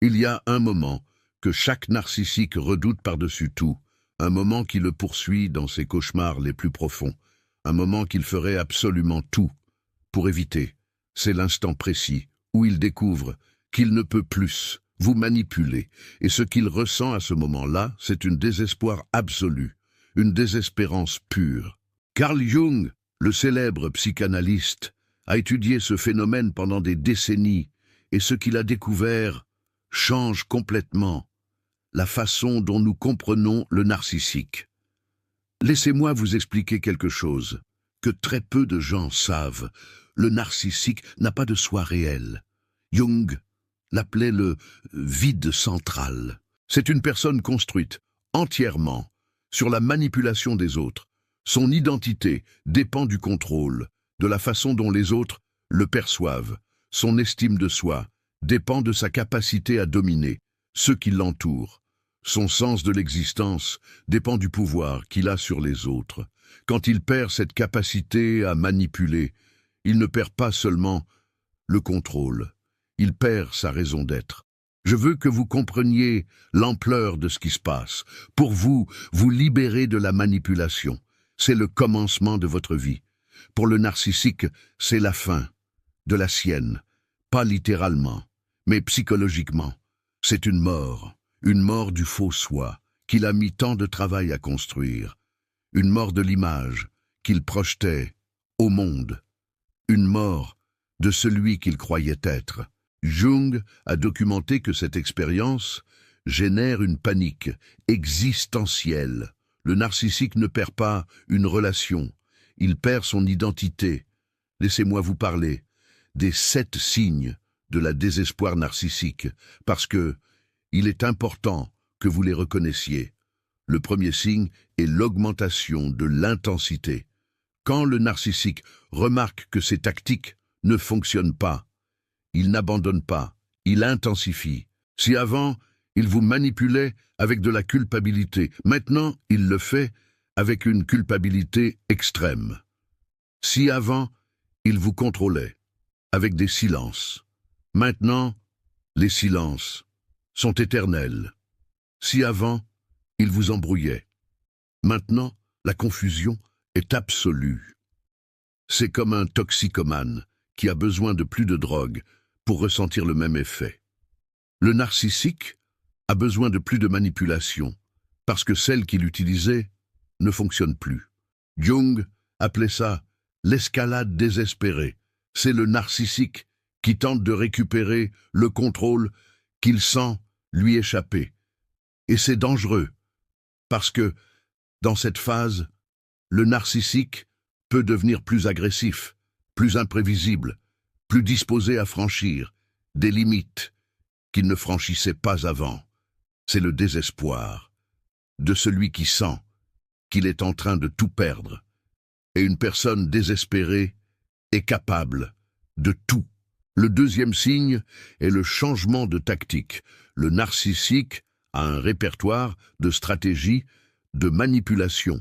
Il y a un moment que chaque narcissique redoute par-dessus tout, un moment qui le poursuit dans ses cauchemars les plus profonds, un moment qu'il ferait absolument tout pour éviter. C'est l'instant précis où il découvre qu'il ne peut plus vous manipuler, et ce qu'il ressent à ce moment-là, c'est une désespoir absolue, une désespérance pure. Carl Jung, le célèbre psychanalyste, a étudié ce phénomène pendant des décennies, et ce qu'il a découvert change complètement la façon dont nous comprenons le narcissique. Laissez-moi vous expliquer quelque chose que très peu de gens savent. Le narcissique n'a pas de soi réel. Jung l'appelait le vide central. C'est une personne construite entièrement sur la manipulation des autres. Son identité dépend du contrôle, de la façon dont les autres le perçoivent. Son estime de soi dépend de sa capacité à dominer ceux qui l'entourent. Son sens de l'existence dépend du pouvoir qu'il a sur les autres. Quand il perd cette capacité à manipuler, il ne perd pas seulement le contrôle, il perd sa raison d'être. Je veux que vous compreniez l'ampleur de ce qui se passe. Pour vous, vous libérer de la manipulation. C'est le commencement de votre vie. Pour le narcissique, c'est la fin de la sienne. Pas littéralement, mais psychologiquement. C'est une mort du faux soi qu'il a mis tant de travail à construire. Une mort de l'image qu'il projetait au monde. Une mort de celui qu'il croyait être. Jung a documenté que cette expérience génère une panique existentielle. Le narcissique ne perd pas une relation, il perd son identité. Laissez-moi vous parler des 7 signes de la désespoir narcissique, parce que il est important que vous les reconnaissiez. Le premier signe est l'augmentation de l'intensité. Quand le narcissique remarque que ses tactiques ne fonctionnent pas, il n'abandonne pas, il intensifie. Si avant, il vous manipulait avec de la culpabilité, maintenant, il le fait avec une culpabilité extrême. Si avant, il vous contrôlait avec des silences, maintenant, les silences sont éternels. Si avant, il vous embrouillait, maintenant, la confusion est absolue. C'est comme un toxicomane qui a besoin de plus de drogue pour ressentir le même effet. Le narcissique a besoin de plus de manipulation, parce que celle qu'il utilisait ne fonctionne plus. Jung appelait ça l'escalade désespérée. C'est le narcissique qui tente de récupérer le contrôle qu'il sent lui échapper. Et c'est dangereux, parce que, dans cette phase, le narcissique peut devenir plus agressif, plus imprévisible, plus disposé à franchir des limites qu'il ne franchissait pas avant. C'est le désespoir de celui qui sent qu'il est en train de tout perdre. Et une personne désespérée est capable de tout. Le deuxième signe est le changement de tactique. Le narcissique a un répertoire de stratégies de manipulation.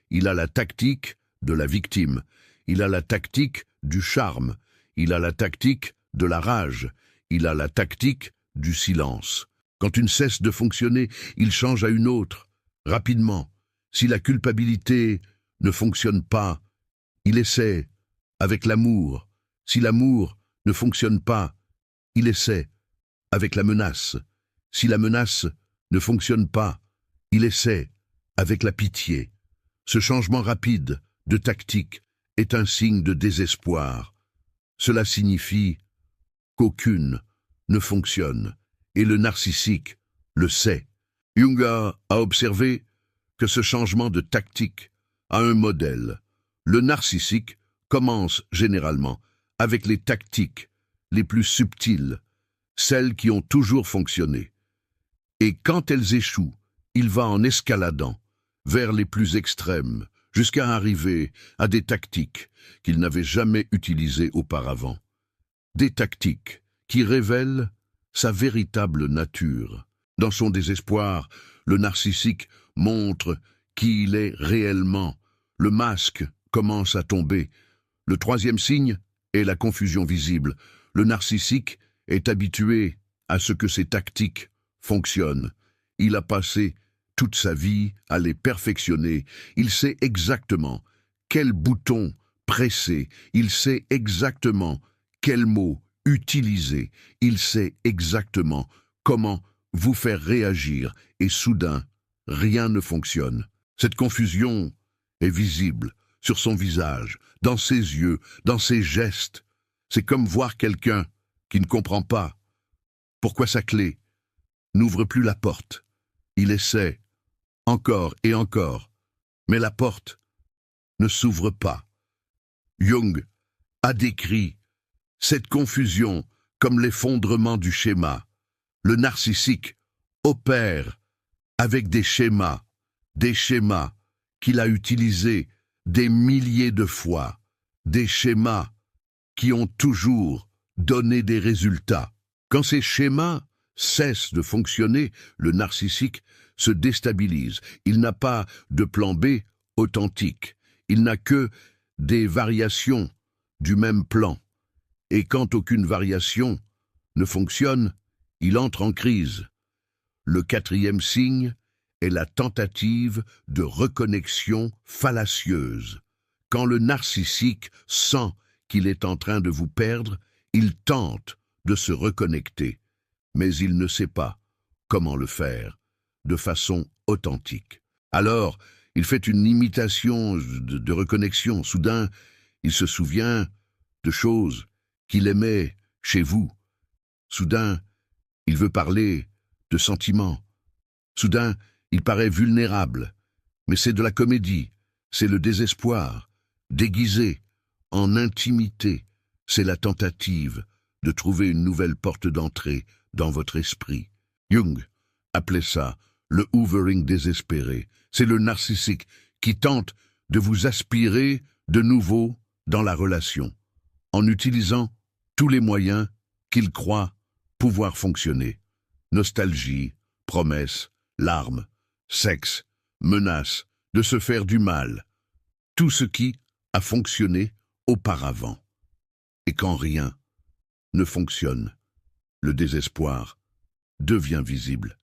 Il a la tactique de la victime. Il a la tactique du charme. Il a la tactique de la rage. Il a la tactique du silence. Quand une cesse de fonctionner, il change à une autre, rapidement. Si la culpabilité ne fonctionne pas, il essaie avec l'amour. Si l'amour ne fonctionne pas, il essaie avec la menace. Si la menace ne fonctionne pas, il essaie avec la pitié. Ce changement rapide de tactique est un signe de désespoir. Cela signifie qu'aucune ne fonctionne, et le narcissique le sait. Jung a observé que ce changement de tactique a un modèle. Le narcissique commence généralement avec les tactiques les plus subtiles, celles qui ont toujours fonctionné. Et quand elles échouent, il va en escaladant vers les plus extrêmes, jusqu'à arriver à des tactiques qu'il n'avait jamais utilisées auparavant. Des tactiques qui révèlent sa véritable nature. Dans son désespoir, le narcissique montre qui il est réellement. Le masque commence à tomber. Le troisième signe est la confusion visible. Le narcissique est habitué à ce que ses tactiques fonctionnent. Il a passé toute sa vie à les perfectionner. Il sait exactement quel bouton presser. Il sait exactement quel mot utiliser. Il sait exactement comment vous faire réagir. Et soudain, rien ne fonctionne. Cette confusion est visible sur son visage, dans ses yeux, dans ses gestes. C'est comme voir quelqu'un qui ne comprend pas pourquoi sa clé n'ouvre plus la porte. Il essaie, encore et encore, mais la porte ne s'ouvre pas. Jung a décrit cette confusion comme l'effondrement du schéma. Le narcissique opère avec des schémas qu'il a utilisés des milliers de fois, des schémas qui ont toujours donné des résultats. Quand ces schémas cessent de fonctionner, le narcissique se déstabilise. Il n'a pas de plan B authentique. Il n'a que des variations du même plan. Et quand aucune variation ne fonctionne, il entre en crise. Le quatrième signe est la tentative de reconnexion fallacieuse. Quand le narcissique sent qu'il est en train de vous perdre, il tente de se reconnecter, mais il ne sait pas comment le faire de façon authentique. Alors, il fait une imitation de reconnexion. Soudain, il se souvient de choses qu'il aimait chez vous. Soudain, il veut parler de sentiments. Soudain, il paraît vulnérable. Mais c'est de la comédie, c'est le désespoir, déguisé, en intimité. C'est la tentative de trouver une nouvelle porte d'entrée dans votre esprit. Jung appelait ça le hoovering désespéré. C'est le narcissique qui tente de vous aspirer de nouveau dans la relation, en utilisant tous les moyens qu'il croit pouvoir fonctionner. Nostalgie, promesses, larmes, sexe, menaces, de se faire du mal. Tout ce qui a fonctionné auparavant. Et quand rien ne fonctionne, le désespoir devient visible.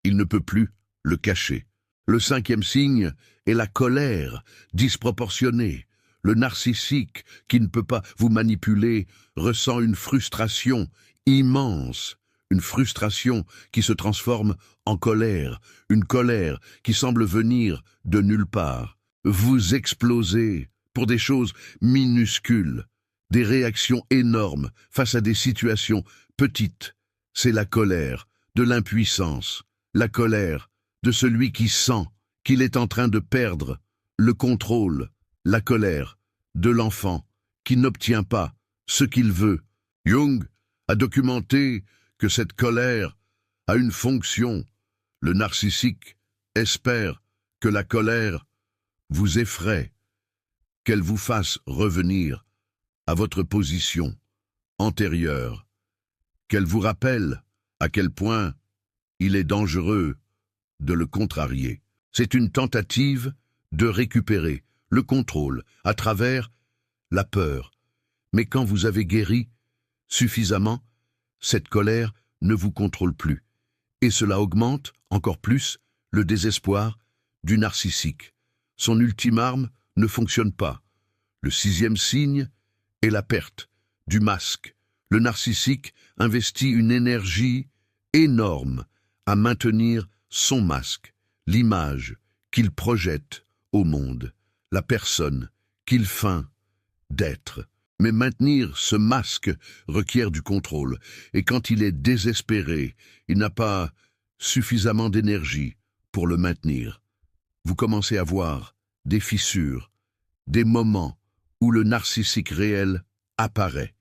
Il ne peut plus le cacher. Le cinquième signe est la colère disproportionnée. Le narcissique, qui ne peut pas vous manipuler, ressent une frustration immense, une frustration qui se transforme en colère, une colère qui semble venir de nulle part. Vous explosez pour des choses minuscules, des réactions énormes face à des situations petites. C'est la colère de l'impuissance, la colère de celui qui sent qu'il est en train de perdre le contrôle, la colère de l'enfant qui n'obtient pas ce qu'il veut. Jung a documenté que cette colère a une fonction. Le narcissique espère que la colère vous effraie, qu'elle vous fasse revenir à votre position antérieure, qu'elle vous rappelle à quel point il est dangereux de le contrarier. C'est une tentative de récupérer le contrôle à travers la peur. Mais quand vous avez guéri suffisamment, cette colère ne vous contrôle plus. Et cela augmente encore plus le désespoir du narcissique. Son ultime arme ne fonctionne pas. Le sixième signe est la perte du masque. Le narcissique investit une énergie énorme à maintenir son masque, l'image qu'il projette au monde, la personne qu'il feint d'être. Mais maintenir ce masque requiert du contrôle, et quand il est désespéré, il n'a pas suffisamment d'énergie pour le maintenir. Vous commencez à voir des fissures, des moments où le narcissique réel apparaît,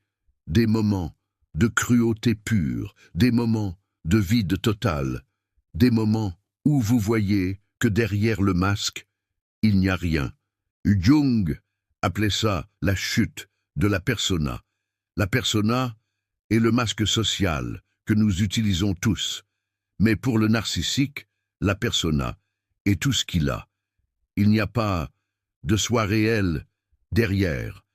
des moments de cruauté pure, des moments de vide total, des moments où vous voyez que derrière le masque, il n'y a rien. Jung appelait ça la chute de la persona. La persona est le masque social que nous utilisons tous. Mais pour le narcissique, la persona est tout ce qu'il a. Il n'y a pas de soi réel derrière.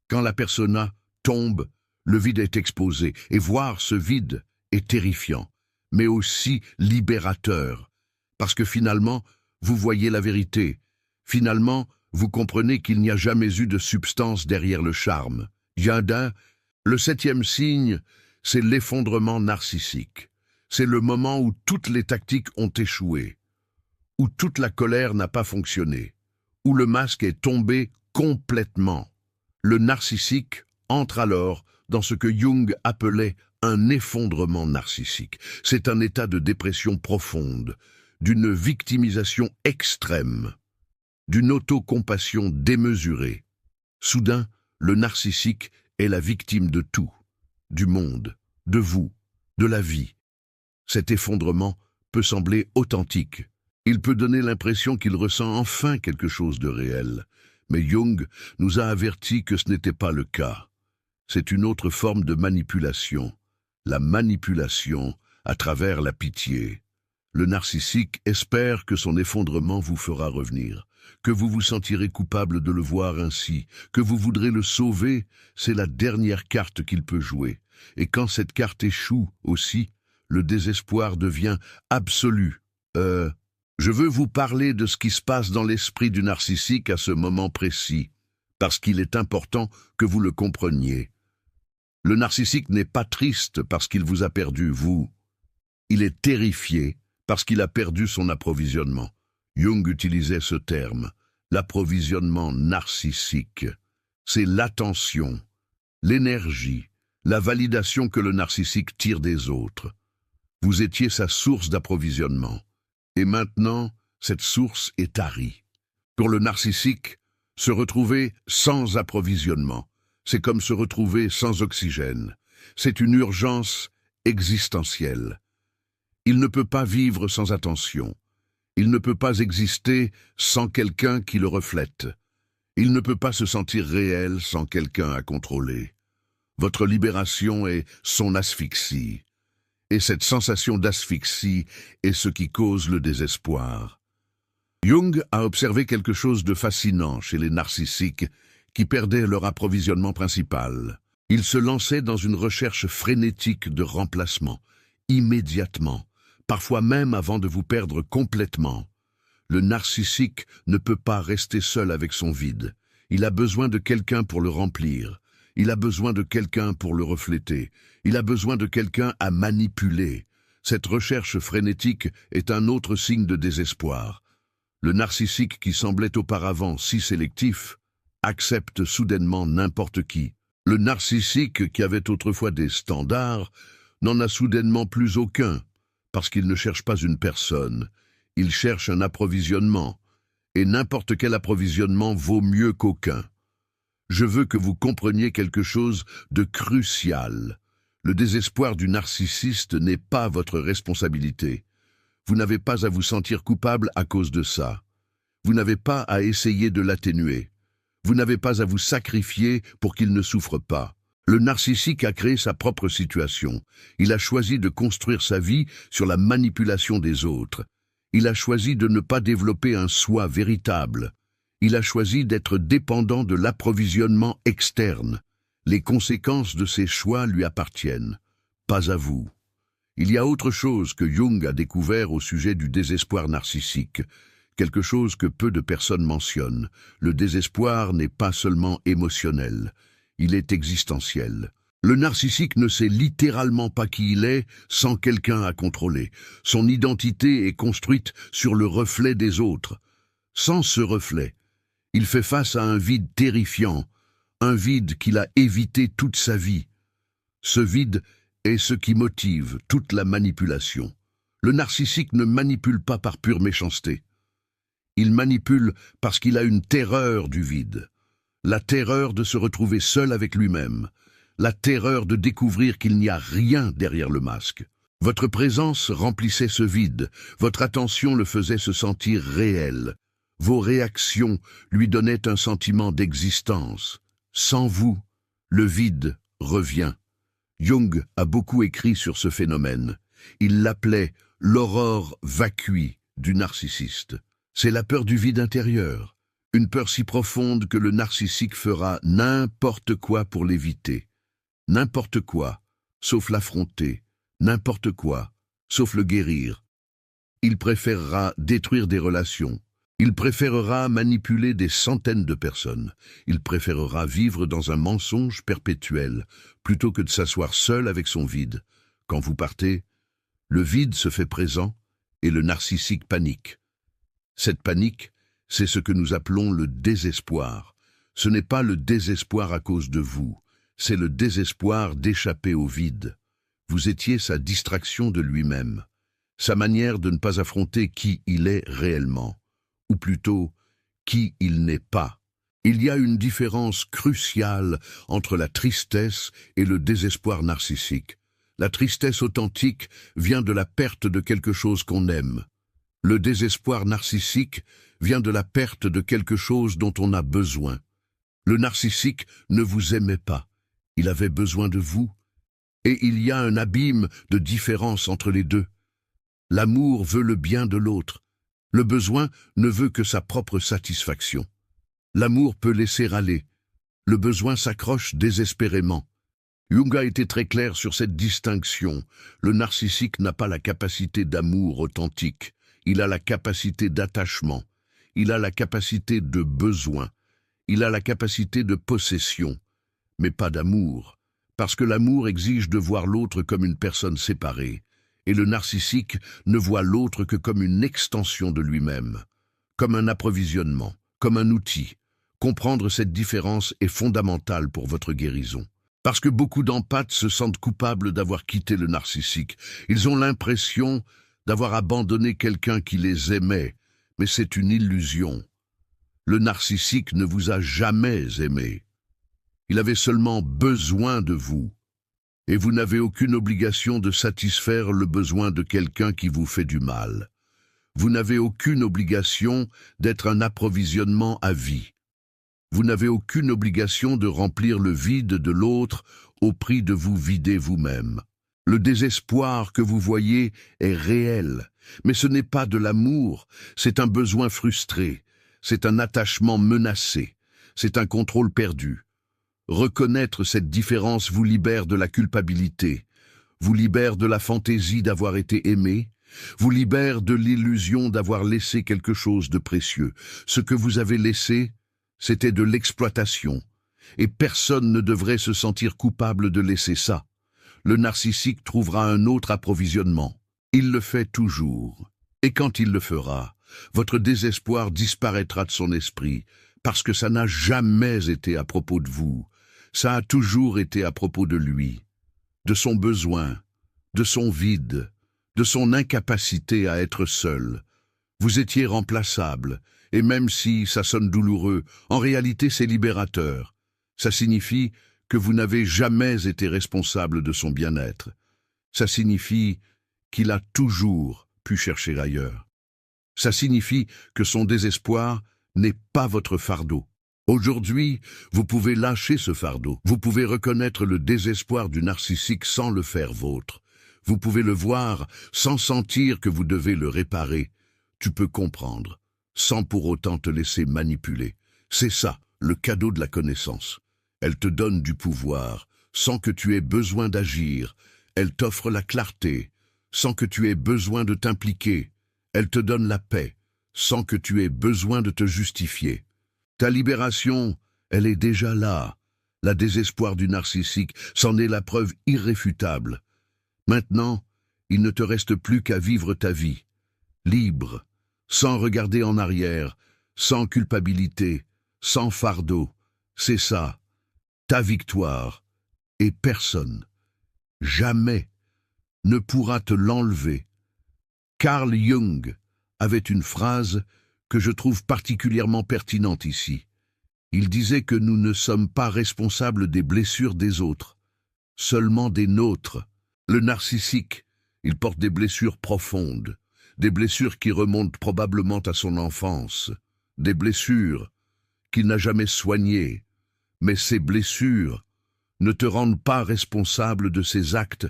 Quand la persona tombe, le vide est exposé. Et voir ce vide est terrifiant, mais aussi libérateur. Parce que finalement, vous voyez la vérité. Finalement, vous comprenez qu'il n'y a jamais eu de substance derrière le charme. Yada, le 7e signe, c'est l'effondrement narcissique. C'est le moment où toutes les tactiques ont échoué, où toute la colère n'a pas fonctionné, où le masque est tombé complètement. Le narcissique entre alors dans ce que Jung appelait un effondrement narcissique. C'est un état de dépression profonde, d'une victimisation extrême, d'une autocompassion démesurée. Soudain, le narcissique est la victime de tout, du monde, de vous, de la vie. Cet effondrement peut sembler authentique. Il peut donner l'impression qu'il ressent enfin quelque chose de réel. Mais Jung nous a avertis que ce n'était pas le cas. C'est une autre forme de manipulation. La manipulation à travers la pitié. Le narcissique espère que son effondrement vous fera revenir, que vous vous sentirez coupable de le voir ainsi, que vous voudrez le sauver. C'est la dernière carte qu'il peut jouer. Et quand cette carte échoue aussi, le désespoir devient absolu. Je veux vous parler de ce qui se passe dans l'esprit du narcissique à ce moment précis, parce qu'il est important que vous le compreniez. Le narcissique n'est pas triste parce qu'il vous a perdu, vous. Il est terrifié parce qu'il a perdu son approvisionnement. Jung utilisait ce terme, l'approvisionnement narcissique. C'est l'attention, l'énergie, la validation que le narcissique tire des autres. Vous étiez sa source d'approvisionnement. Et maintenant, cette source est tarie. Pour le narcissique, se retrouver sans approvisionnement, c'est comme se retrouver sans oxygène. C'est une urgence existentielle. Il ne peut pas vivre sans attention. Il ne peut pas exister sans quelqu'un qui le reflète. Il ne peut pas se sentir réel sans quelqu'un à contrôler. Votre libération est son asphyxie. Et cette sensation d'asphyxie est ce qui cause le désespoir. Jung a observé quelque chose de fascinant chez les narcissiques qui perdaient leur approvisionnement principal. Ils se lançaient dans une recherche frénétique de remplacement, immédiatement, parfois même avant de vous perdre complètement. Le narcissique ne peut pas rester seul avec son vide. Il a besoin de quelqu'un pour le remplir. Il a besoin de quelqu'un pour le refléter. Il a besoin de quelqu'un à manipuler. Cette recherche frénétique est un autre signe de désespoir. Le narcissique qui semblait auparavant si sélectif accepte soudainement n'importe qui. Le narcissique qui avait autrefois des standards n'en a soudainement plus aucun, parce qu'il ne cherche pas une personne. Il cherche un approvisionnement, et n'importe quel approvisionnement vaut mieux qu'aucun. Je veux que vous compreniez quelque chose de crucial. Le désespoir du narcissiste n'est pas votre responsabilité. Vous n'avez pas à vous sentir coupable à cause de ça. Vous n'avez pas à essayer de l'atténuer. Vous n'avez pas à vous sacrifier pour qu'il ne souffre pas. Le narcissique a créé sa propre situation. Il a choisi de construire sa vie sur la manipulation des autres. Il a choisi de ne pas développer un soi véritable. Il a choisi d'être dépendant de l'approvisionnement externe. Les conséquences de ses choix lui appartiennent, pas à vous. Il y a autre chose que Jung a découvert au sujet du désespoir narcissique, quelque chose que peu de personnes mentionnent. Le désespoir n'est pas seulement émotionnel, il est existentiel. Le narcissique ne sait littéralement pas qui il est sans quelqu'un à contrôler. Son identité est construite sur le reflet des autres. Sans ce reflet, il fait face à un vide terrifiant, un vide qu'il a évité toute sa vie. Ce vide est ce qui motive toute la manipulation. Le narcissique ne manipule pas par pure méchanceté. Il manipule parce qu'il a une terreur du vide. La terreur de se retrouver seul avec lui-même. La terreur de découvrir qu'il n'y a rien derrière le masque. Votre présence remplissait ce vide. Votre attention le faisait se sentir réel. Vos réactions lui donnaient un sentiment d'existence. Sans vous, le vide revient. Jung a beaucoup écrit sur ce phénomène. Il l'appelait l'aurore vacui du narcissiste. C'est la peur du vide intérieur, une peur si profonde que le narcissique fera n'importe quoi pour l'éviter. N'importe quoi, sauf l'affronter, n'importe quoi, sauf le guérir. Il préférera détruire des relations. Il préférera manipuler des centaines de personnes. Il préférera vivre dans un mensonge perpétuel, plutôt que de s'asseoir seul avec son vide. Quand vous partez, le vide se fait présent et le narcissique panique. Cette panique, c'est ce que nous appelons le désespoir. Ce n'est pas le désespoir à cause de vous, c'est le désespoir d'échapper au vide. Vous étiez sa distraction de lui-même, sa manière de ne pas affronter qui il est réellement, ou plutôt, qui il n'est pas. Il y a une différence cruciale entre la tristesse et le désespoir narcissique. La tristesse authentique vient de la perte de quelque chose qu'on aime. Le désespoir narcissique vient de la perte de quelque chose dont on a besoin. Le narcissique ne vous aimait pas, il avait besoin de vous. Et il y a un abîme de différence entre les deux. L'amour veut le bien de l'autre. Le besoin ne veut que sa propre satisfaction. L'amour peut laisser aller. Le besoin s'accroche désespérément. Jung a été très clair sur cette distinction. Le narcissique n'a pas la capacité d'amour authentique. Il a la capacité d'attachement. Il a la capacité de besoin. Il a la capacité de possession. Mais pas d'amour. Parce que l'amour exige de voir l'autre comme une personne séparée. Et le narcissique ne voit l'autre que comme une extension de lui-même. Comme un approvisionnement. Comme un outil. Comprendre cette différence est fondamental pour votre guérison. Parce que beaucoup d'empathes se sentent coupables d'avoir quitté le narcissique. Ils ont l'impression d'avoir abandonné quelqu'un qui les aimait, mais c'est une illusion. Le narcissique ne vous a jamais aimé. Il avait seulement besoin de vous. Et vous n'avez aucune obligation de satisfaire le besoin de quelqu'un qui vous fait du mal. Vous n'avez aucune obligation d'être un approvisionnement à vie. Vous n'avez aucune obligation de remplir le vide de l'autre au prix de vous vider vous-même. Le désespoir que vous voyez est réel, mais ce n'est pas de l'amour, c'est un besoin frustré, c'est un attachement menacé, c'est un contrôle perdu. Reconnaître cette différence vous libère de la culpabilité, vous libère de la fantaisie d'avoir été aimé, vous libère de l'illusion d'avoir laissé quelque chose de précieux. Ce que vous avez laissé, c'était de l'exploitation, et personne ne devrait se sentir coupable de laisser ça. Le narcissique trouvera un autre approvisionnement. Il le fait toujours. Et quand il le fera, votre désespoir disparaîtra de son esprit, parce que ça n'a jamais été à propos de vous. Ça a toujours été à propos de lui, de son besoin, de son vide, de son incapacité à être seul. Vous étiez remplaçable, et même si ça sonne douloureux, en réalité c'est libérateur. Ça signifie que vous n'avez jamais été responsable de son bien-être. Ça signifie qu'il a toujours pu chercher ailleurs. Ça signifie que son désespoir n'est pas votre fardeau. Aujourd'hui, vous pouvez lâcher ce fardeau. Vous pouvez reconnaître le désespoir du narcissique sans le faire vôtre. Vous pouvez le voir sans sentir que vous devez le réparer. Tu peux comprendre, sans pour autant te laisser manipuler. C'est ça, le cadeau de la connaissance. Elle te donne du pouvoir, sans que tu aies besoin d'agir. Elle t'offre la clarté, sans que tu aies besoin de t'impliquer. Elle te donne la paix, sans que tu aies besoin de te justifier. Ta libération, elle est déjà là. La désespoir du narcissique, c'en est la preuve irréfutable. Maintenant, il ne te reste plus qu'à vivre ta vie, libre, sans regarder en arrière, sans culpabilité, sans fardeau. C'est ça, ta victoire, et personne, jamais, ne pourra te l'enlever. Carl Jung avait une phrase que je trouve particulièrement pertinente ici. Il disait que nous ne sommes pas responsables des blessures des autres, seulement des nôtres. Le narcissique, il porte des blessures profondes, des blessures qui remontent probablement à son enfance, des blessures qu'il n'a jamais soignées. Mais ces blessures ne te rendent pas responsable de ses actes,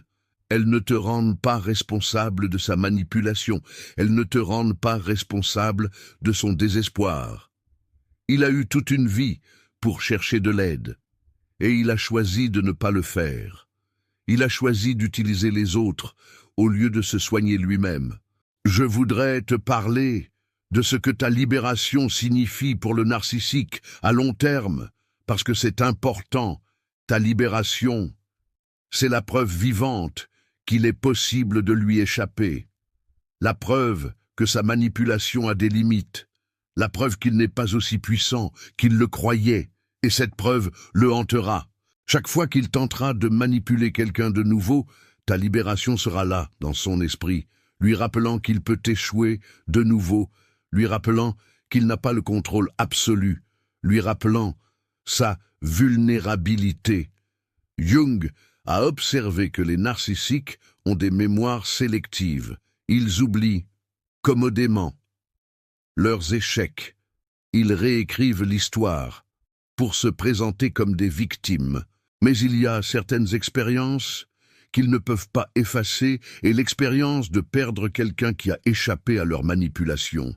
elles ne te rendent pas responsable de sa manipulation, elles ne te rendent pas responsable de son désespoir. Il a eu toute une vie pour chercher de l'aide, et il a choisi de ne pas le faire. Il a choisi d'utiliser les autres au lieu de se soigner lui-même. Je voudrais te parler de ce que ta libération signifie pour le narcissique à long terme, parce que c'est important. Ta libération, c'est la preuve vivante qu'il est possible de lui échapper. La preuve que sa manipulation a des limites. La preuve qu'il n'est pas aussi puissant qu'il le croyait. Et cette preuve le hantera. Chaque fois qu'il tentera de manipuler quelqu'un de nouveau, ta libération sera là, dans son esprit, lui rappelant qu'il peut échouer de nouveau, lui rappelant qu'il n'a pas le contrôle absolu, lui rappelant sa vulnérabilité. Jung a observé que les narcissiques ont des mémoires sélectives. Ils oublient, commodément, leurs échecs. Ils réécrivent l'histoire pour se présenter comme des victimes. Mais il y a certaines expériences qu'ils ne peuvent pas effacer, et l'expérience de perdre quelqu'un qui a échappé à leur manipulation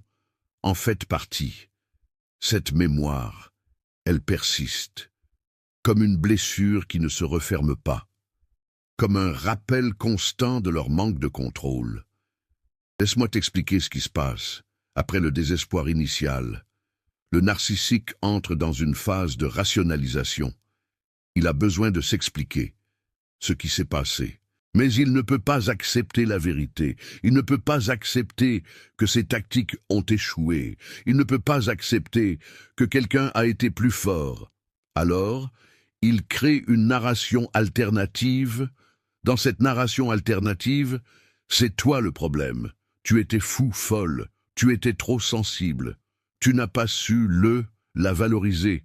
en fait partie. Cette mémoire, elle persiste, comme une blessure qui ne se referme pas, comme un rappel constant de leur manque de contrôle. Laisse-moi t'expliquer ce qui se passe. Après le désespoir initial, le narcissique entre dans une phase de rationalisation. Il a besoin de s'expliquer ce qui s'est passé. Mais il ne peut pas accepter la vérité. Il ne peut pas accepter que ses tactiques ont échoué. Il ne peut pas accepter que quelqu'un a été plus fort. Alors, il crée une narration alternative. Dans cette narration alternative, c'est toi le problème. Tu étais fou, folle. Tu étais trop sensible. Tu n'as pas su la valoriser.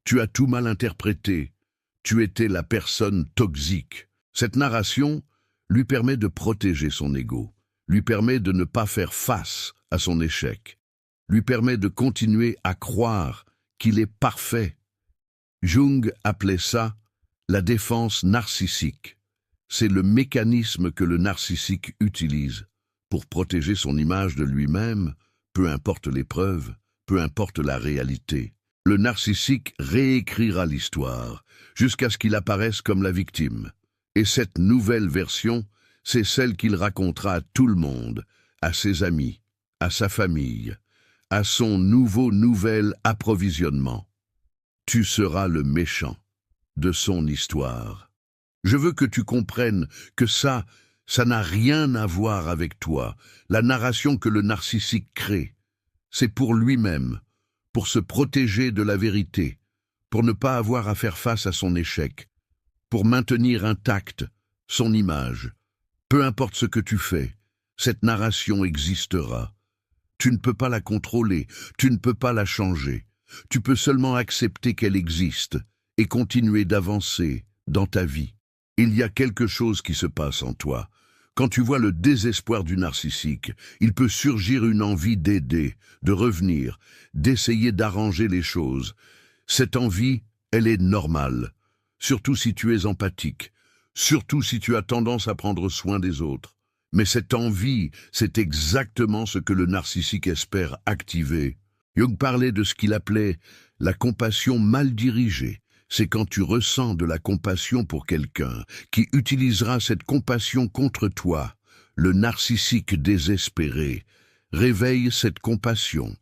Tu as tout mal interprété. Tu étais la personne toxique. Cette narration lui permet de protéger son ego, lui permet de ne pas faire face à son échec, lui permet de continuer à croire qu'il est parfait. Jung appelait ça la défense narcissique. C'est le mécanisme que le narcissique utilise pour protéger son image de lui-même, peu importe l'épreuve, peu importe la réalité. Le narcissique réécrira l'histoire jusqu'à ce qu'il apparaisse comme la victime. Et cette nouvelle version, c'est celle qu'il racontera à tout le monde, à ses amis, à sa famille, à son nouvel approvisionnement. Tu seras le méchant de son histoire. Je veux que tu comprennes que ça n'a rien à voir avec toi. La narration que le narcissique crée, c'est pour lui-même, pour se protéger de la vérité, pour ne pas avoir à faire face à son échec, pour maintenir intacte son image. Peu importe ce que tu fais, cette narration existera. Tu ne peux pas la contrôler, tu ne peux pas la changer. Tu peux seulement accepter qu'elle existe et continuer d'avancer dans ta vie. Il y a quelque chose qui se passe en toi. Quand tu vois le désespoir du narcissique, il peut surgir une envie d'aider, de revenir, d'essayer d'arranger les choses. Cette envie, elle est normale, surtout si tu es empathique, surtout si tu as tendance à prendre soin des autres. Mais cette envie, c'est exactement ce que le narcissique espère activer. Jung parlait de ce qu'il appelait la compassion mal dirigée. C'est quand tu ressens de la compassion pour quelqu'un qui utilisera cette compassion contre toi. Le narcissique désespéré réveille cette compassion.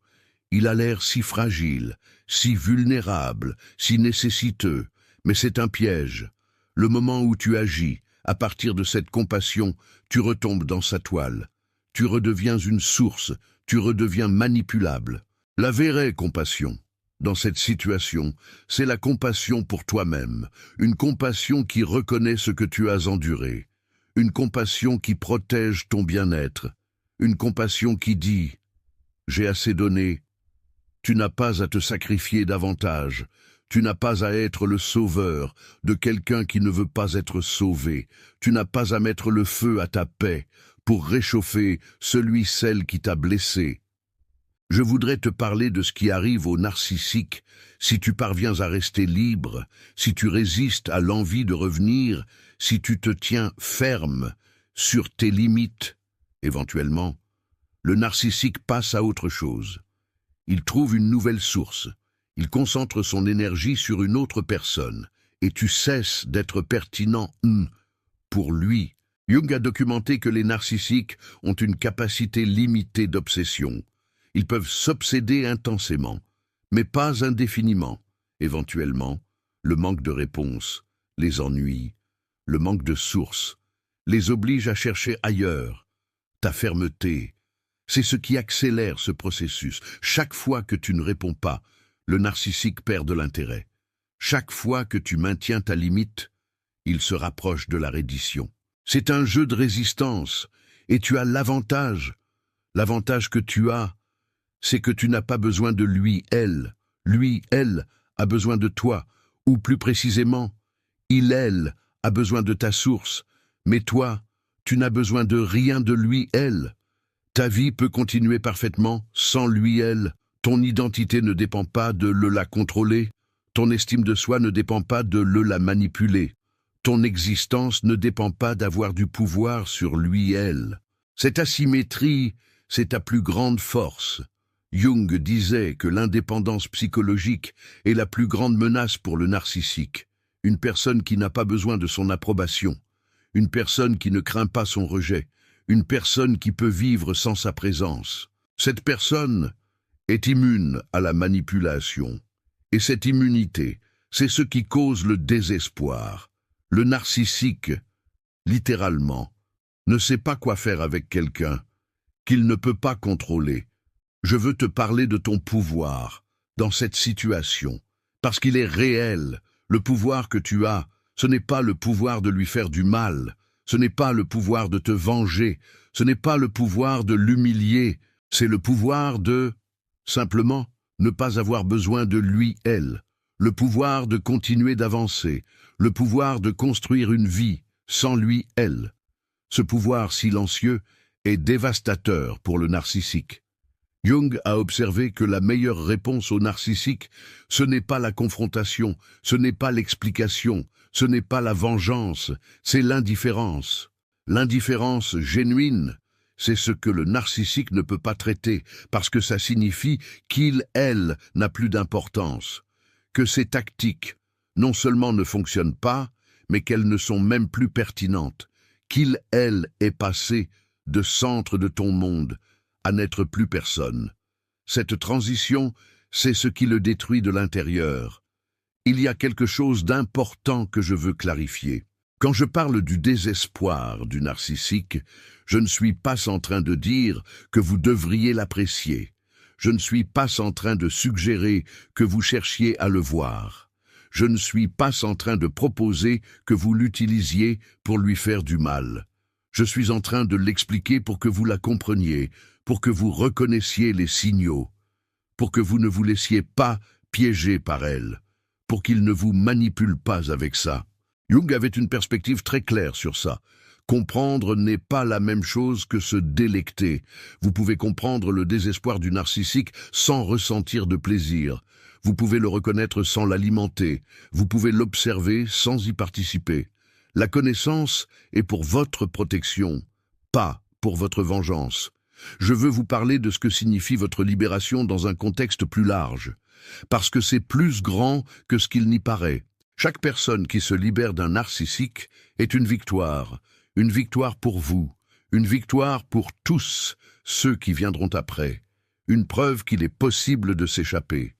Il a l'air si fragile, si vulnérable, si nécessiteux, mais c'est un piège. Le moment où tu agis, à partir de cette compassion, tu retombes dans sa toile. Tu redeviens une source, tu redeviens manipulable. La vraie compassion, dans cette situation, c'est la compassion pour toi-même, une compassion qui reconnaît ce que tu as enduré, une compassion qui protège ton bien-être, une compassion qui dit « J'ai assez donné ». Tu n'as pas à te sacrifier davantage. Tu n'as pas à être le sauveur de quelqu'un qui ne veut pas être sauvé. Tu n'as pas à mettre le feu à ta paix pour réchauffer celle qui t'a blessé. Je voudrais te parler de ce qui arrive au narcissique si tu parviens à rester libre, si tu résistes à l'envie de revenir, si tu te tiens ferme sur tes limites. Éventuellement, le narcissique passe à autre chose. Il trouve une nouvelle source. Il concentre son énergie sur une autre personne. Et tu cesses d'être pertinent pour lui. Jung a documenté que les narcissiques ont une capacité limitée d'obsession. Ils peuvent s'obséder intensément, mais pas indéfiniment. Éventuellement, le manque de réponse, les ennuis, le manque de source, les oblige à chercher ailleurs. Ta fermeté, c'est ce qui accélère ce processus. Chaque fois que tu ne réponds pas, le narcissique perd de l'intérêt. Chaque fois que tu maintiens ta limite, il se rapproche de la reddition. C'est un jeu de résistance, et tu as l'avantage. L'avantage que tu as, c'est que tu n'as pas besoin de lui, elle. Lui, elle, a besoin de toi, ou plus précisément, il, elle, a besoin de ta source. Mais toi, tu n'as besoin de rien de lui, elle. Ta vie peut continuer parfaitement sans lui, elle. Ton identité ne dépend pas de le la contrôler. Ton estime de soi ne dépend pas de le la manipuler. Ton existence ne dépend pas d'avoir du pouvoir sur lui, elle. Cette asymétrie, c'est ta plus grande force. Jung disait que l'indépendance psychologique est la plus grande menace pour le narcissique. Une personne qui n'a pas besoin de son approbation. Une personne qui ne craint pas son rejet. Une personne qui peut vivre sans sa présence. Cette personne est immune à la manipulation. Et cette immunité, c'est ce qui cause le désespoir. Le narcissique, littéralement, ne sait pas quoi faire avec quelqu'un qu'il ne peut pas contrôler. Je veux te parler de ton pouvoir dans cette situation, parce qu'il est réel. Le pouvoir que tu as, ce n'est pas le pouvoir de lui faire du mal, ce n'est pas le pouvoir de te venger, ce n'est pas le pouvoir de l'humilier, c'est le pouvoir de, simplement, ne pas avoir besoin de lui, elle, le pouvoir de continuer d'avancer, le pouvoir de construire une vie sans lui, elle. Ce pouvoir silencieux est dévastateur pour le narcissique. Jung a observé que la meilleure réponse au narcissique, ce n'est pas la confrontation, ce n'est pas l'explication, ce n'est pas la vengeance, c'est l'indifférence. L'indifférence génuine, c'est ce que le narcissique ne peut pas traiter, parce que ça signifie qu'il, elle, n'a plus d'importance, que ses tactiques, non seulement ne fonctionnent pas, mais qu'elles ne sont même plus pertinentes, qu'il, elle, est passé de centre de ton monde, à n'être plus personne. Cette transition, c'est ce qui le détruit de l'intérieur. Il y a quelque chose d'important que je veux clarifier. Quand je parle du désespoir du narcissique, je ne suis pas en train de dire que vous devriez l'apprécier. Je ne suis pas en train de suggérer que vous cherchiez à le voir. Je ne suis pas en train de proposer que vous l'utilisiez pour lui faire du mal. Je suis en train de l'expliquer pour que vous la compreniez, pour que vous reconnaissiez les signaux, pour que vous ne vous laissiez pas piéger par elle, pour qu'il ne vous manipule pas avec ça. Jung avait une perspective très claire sur ça. Comprendre n'est pas la même chose que se délecter. Vous pouvez comprendre le désespoir du narcissique sans ressentir de plaisir. Vous pouvez le reconnaître sans l'alimenter. Vous pouvez l'observer sans y participer. La connaissance est pour votre protection, pas pour votre vengeance. Je veux vous parler de ce que signifie votre libération dans un contexte plus large, parce que c'est plus grand que ce qu'il n'y paraît. Chaque personne qui se libère d'un narcissique est une victoire pour vous, une victoire pour tous ceux qui viendront après, une preuve qu'il est possible de s'échapper,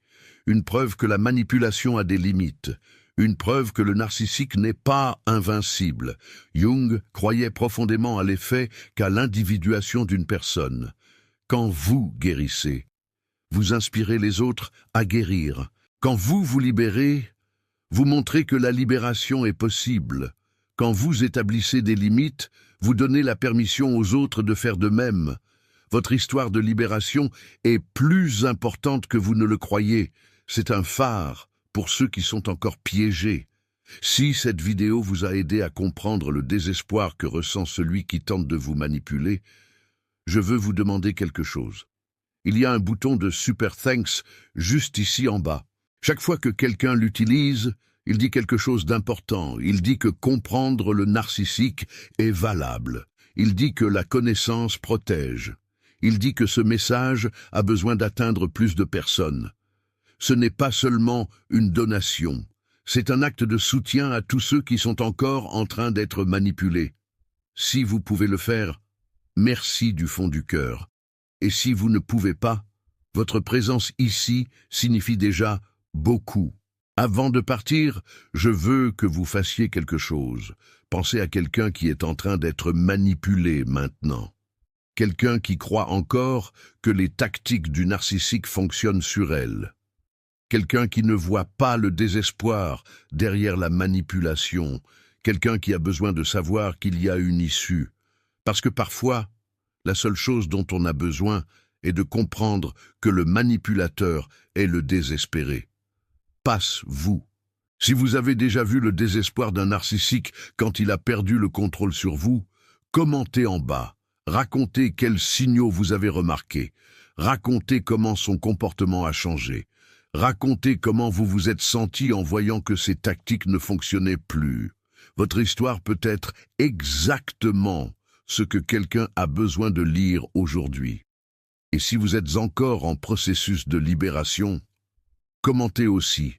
une preuve que la manipulation a des limites, une preuve que le narcissique n'est pas invincible. Jung croyait profondément à l'effet qu'à l'individuation d'une personne. Quand vous guérissez, vous inspirez les autres à guérir. Quand vous vous libérez, vous montrez que la libération est possible. Quand vous établissez des limites, vous donnez la permission aux autres de faire de même. Votre histoire de libération est plus importante que vous ne le croyez. C'est un phare pour ceux qui sont encore piégés. Si cette vidéo vous a aidé à comprendre le désespoir que ressent celui qui tente de vous manipuler, je veux vous demander quelque chose. Il y a un bouton de Super Thanks juste ici en bas. Chaque fois que quelqu'un l'utilise, il dit quelque chose d'important. Il dit que comprendre le narcissique est valable. Il dit que la connaissance protège. Il dit que ce message a besoin d'atteindre plus de personnes. Ce n'est pas seulement une donation, C'est un acte de soutien à tous ceux qui sont encore en train d'être manipulés. Si vous pouvez le faire, merci du fond du cœur. Et si vous ne pouvez pas, votre présence ici signifie déjà beaucoup. Avant de partir, je veux que vous fassiez quelque chose. Pensez à quelqu'un qui est en train d'être manipulé maintenant. Quelqu'un qui croit encore que les tactiques du narcissique fonctionnent sur elle. Quelqu'un qui ne voit pas le désespoir derrière la manipulation. Quelqu'un qui a besoin de savoir qu'il y a une issue. Parce que parfois, la seule chose dont on a besoin est de comprendre que le manipulateur est le désespéré. Passe-vous. Si vous avez déjà vu le désespoir d'un narcissique quand il a perdu le contrôle sur vous, commentez en bas. Racontez quels signaux vous avez remarqués. Racontez comment son comportement a changé. Racontez comment vous vous êtes senti en voyant que ces tactiques ne fonctionnaient plus. Votre histoire peut être exactement ce que quelqu'un a besoin de lire aujourd'hui. Et si vous êtes encore en processus de libération, commentez aussi.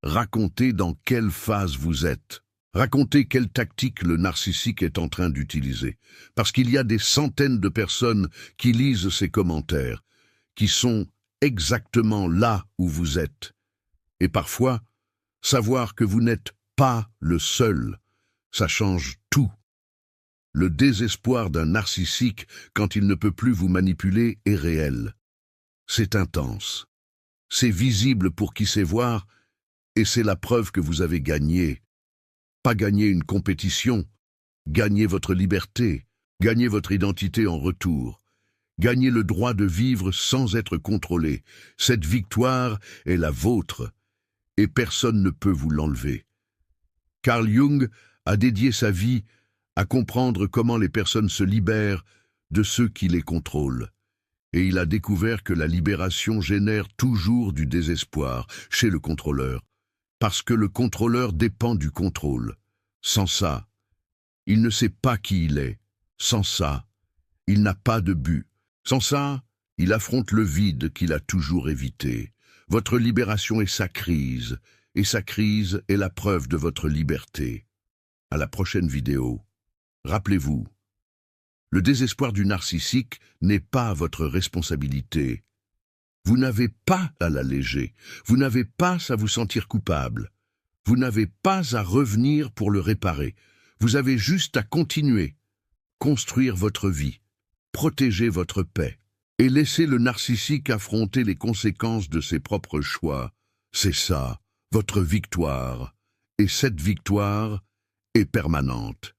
Racontez dans quelle phase vous êtes. Racontez quelle tactique le narcissique est en train d'utiliser. Parce qu'il y a des centaines de personnes qui lisent ces commentaires, qui sont exactement là où vous êtes. Et parfois, savoir que vous n'êtes pas le seul, ça change tout. Le désespoir d'un narcissique quand il ne peut plus vous manipuler est réel. C'est intense. C'est visible pour qui sait voir, et c'est la preuve que vous avez gagné. Pas gagner une compétition, gagner votre liberté, gagner votre identité en retour, gagner le droit de vivre sans être contrôlé. Cette victoire est la vôtre, et personne ne peut vous l'enlever. Carl Jung a dédié sa vie à comprendre comment les personnes se libèrent de ceux qui les contrôlent. Et il a découvert que la libération génère toujours du désespoir chez le contrôleur, parce que le contrôleur dépend du contrôle. Sans ça, il ne sait pas qui il est. Sans ça, il n'a pas de but. Sans ça, il affronte le vide qu'il a toujours évité. Votre libération est sa crise, et sa crise est la preuve de votre liberté. À la prochaine vidéo. Rappelez-vous, le désespoir du narcissique n'est pas votre responsabilité. Vous n'avez pas à l'alléger, vous n'avez pas à vous sentir coupable, vous n'avez pas à revenir pour le réparer, vous avez juste à continuer, construire votre vie, protéger votre paix, et laisser le narcissique affronter les conséquences de ses propres choix. C'est ça, votre victoire, et cette victoire est permanente.